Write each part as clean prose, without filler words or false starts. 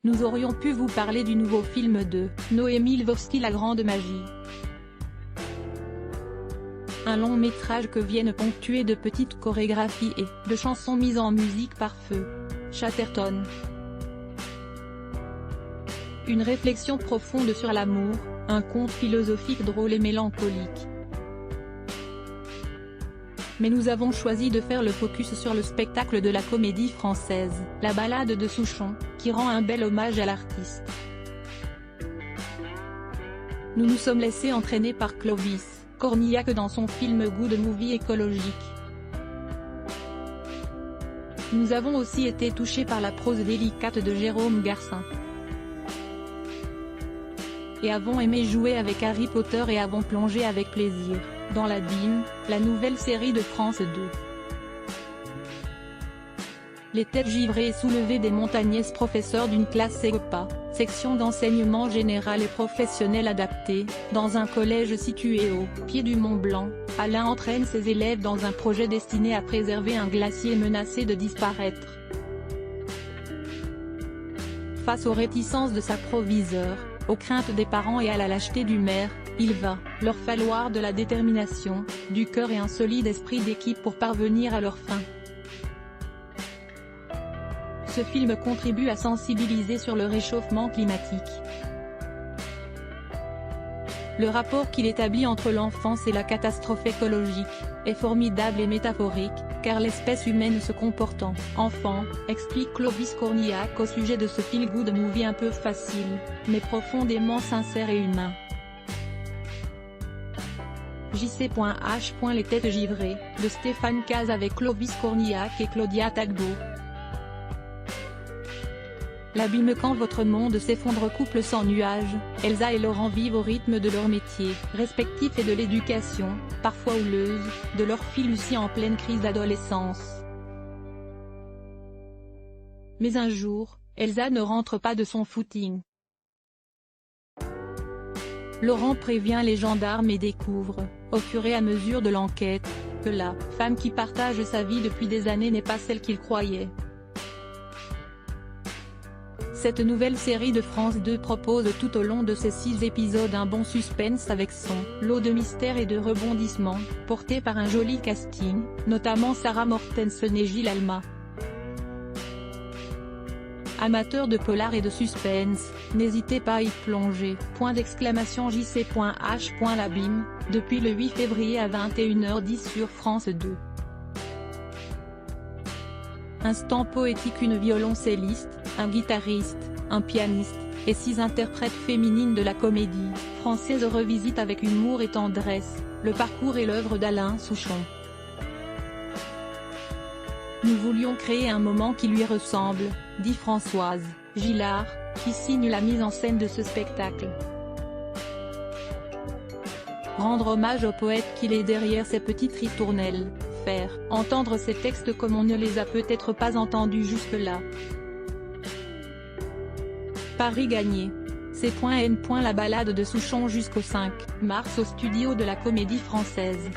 nous aurions pu vous parler du nouveau film de Noémie Lvovsky, La Grande Magie. Un long métrage que viennent ponctuer de petites chorégraphies et de chansons mises en musique par Feu Chatterton. Une réflexion profonde sur l'amour, un conte philosophique drôle et mélancolique. Mais nous avons choisi de faire le focus sur le spectacle de la Comédie Française, La Ballade de Souchon, qui rend un bel hommage à l'artiste. Nous nous sommes laissés entraîner par Clovis Cornillac dans son film Good Movie écologique. Nous avons aussi été touchés par la prose délicate de Jérôme Garcin. Et avons aimé jouer avec Harry Potter et avons plongé avec plaisir dans La Dîme, la nouvelle série de France 2. Les têtes givrées et soulevées des montagnaises professeurs d'une classe SEGPA, section d'enseignement général et professionnel adapté, dans un collège situé au pied du Mont Blanc. Alain entraîne ses élèves dans un projet destiné à préserver un glacier menacé de disparaître. Face aux réticences de sa proviseure, aux craintes des parents et à la lâcheté du maire, il va leur falloir de la détermination, du cœur et un solide esprit d'équipe pour parvenir à leur fin. Ce film contribue à sensibiliser sur le réchauffement climatique. Le rapport qu'il établit entre l'enfance et la catastrophe écologique est formidable et métaphorique, car l'espèce humaine se comporte en enfant, explique Clovis Cornillac au sujet de ce feel-good movie un peu facile, mais profondément sincère et humain. JC.H. Les têtes givrées, de Stéphane Caz avec Clovis Cornillac et Claudia Tagbo. L'abîme quand votre monde s'effondre. Couple sans nuages, Elsa et Laurent vivent au rythme de leur métier respectif et de l'éducation, parfois houleuse, de leur fille Lucie en pleine crise d'adolescence. Mais un jour, Elsa ne rentre pas de son footing. Laurent prévient les gendarmes et découvre, au fur et à mesure de l'enquête, que la femme qui partage sa vie depuis des années n'est pas celle qu'il croyait. Cette nouvelle série de France 2 propose tout au long de ses 6 épisodes un bon suspense avec son lot de mystères et de rebondissements, porté par un joli casting, notamment Sarah Mortensen et Gilles Alma. Amateurs de polar et de suspense, n'hésitez pas à y plonger. JC.H. L'abîme, depuis le 8 février à 21h10 sur France 2. Instant poétique. Une violoncelliste, un guitariste, un pianiste, et 6 interprètes féminines de la comédie française revisitent avec humour et tendresse le parcours et l'œuvre d'Alain Souchon. Nous voulions créer un moment qui lui ressemble, dit Françoise Gillard, qui signe la mise en scène de ce spectacle. Rendre hommage au poète qu'il est derrière ces petites ritournelles, faire entendre ses textes comme on ne les a peut-être pas entendus jusque-là. Paris gagné. C.N. La Ballade de Souchon jusqu'au 5 mars au studio de la Comédie Française.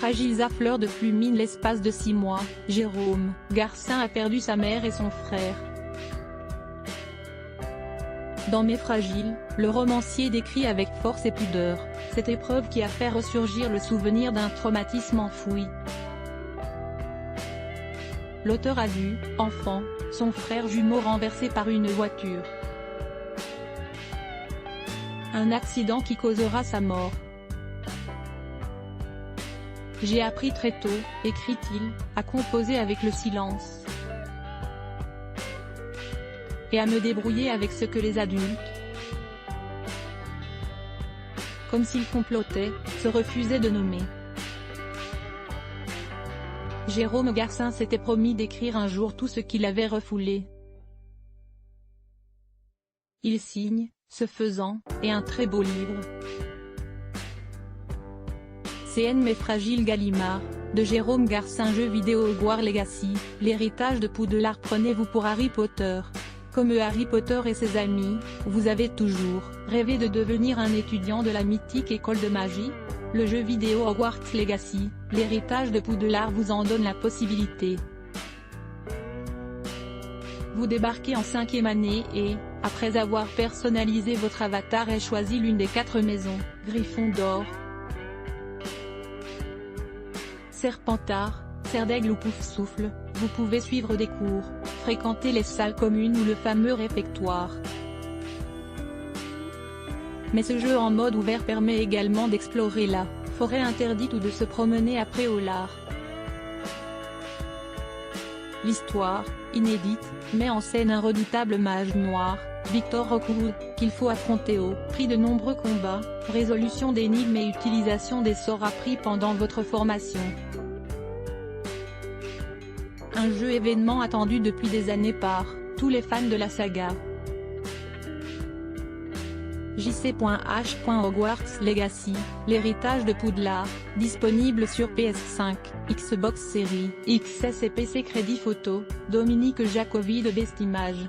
Fragile à fleur de pluie mine l'espace de 6 mois, Jérôme Garcin a perdu sa mère et son frère. Dans Mes fragiles, le romancier décrit avec force et pudeur cette épreuve qui a fait ressurgir le souvenir d'un traumatisme enfoui. L'auteur a vu, enfant, son frère jumeau renversé par une voiture. Un accident qui causera sa mort. J'ai appris très tôt, écrit-il, à composer avec le silence. Et à me débrouiller avec ce que les adultes, comme s'ils complotaient, se refusaient de nommer. Jérôme Garcin s'était promis d'écrire un jour tout ce qu'il avait refoulé. Il signe, ce faisant, et un très beau livre. CN Mes fragiles Gallimard, de Jérôme Garcin. Jeux vidéo Hogwarts Legacy, l'héritage de Poudlard. Prenez-vous pour Harry Potter. Comme Harry Potter et ses amis, vous avez toujours rêvé de devenir un étudiant de la mythique école de magie. Le jeu vidéo Hogwarts Legacy, l'héritage de Poudlard vous en donne la possibilité. Vous débarquez en 5e année et, après avoir personnalisé votre avatar et choisi l'une des 4 maisons, Gryffondor, Serpentard, Serre d'Aigle ou Poufsouffle, vous pouvez suivre des cours, fréquenter les salles communes ou le fameux réfectoire. Mais ce jeu en mode ouvert permet également d'explorer la forêt interdite ou de se promener à Préolard. L'histoire, inédite, met en scène un redoutable mage noir, Victor Rockwood, qu'il faut affronter au prix de nombreux combats, résolution d'énigmes et utilisation des sorts appris pendant votre formation. Un jeu événement attendu depuis des années par tous les fans de la saga. JC.H. Legacy, l'héritage de Poudlard, disponible sur PS5, Xbox Series, XS et PC. Crédit photo, Dominique Jacobi de Bestimage.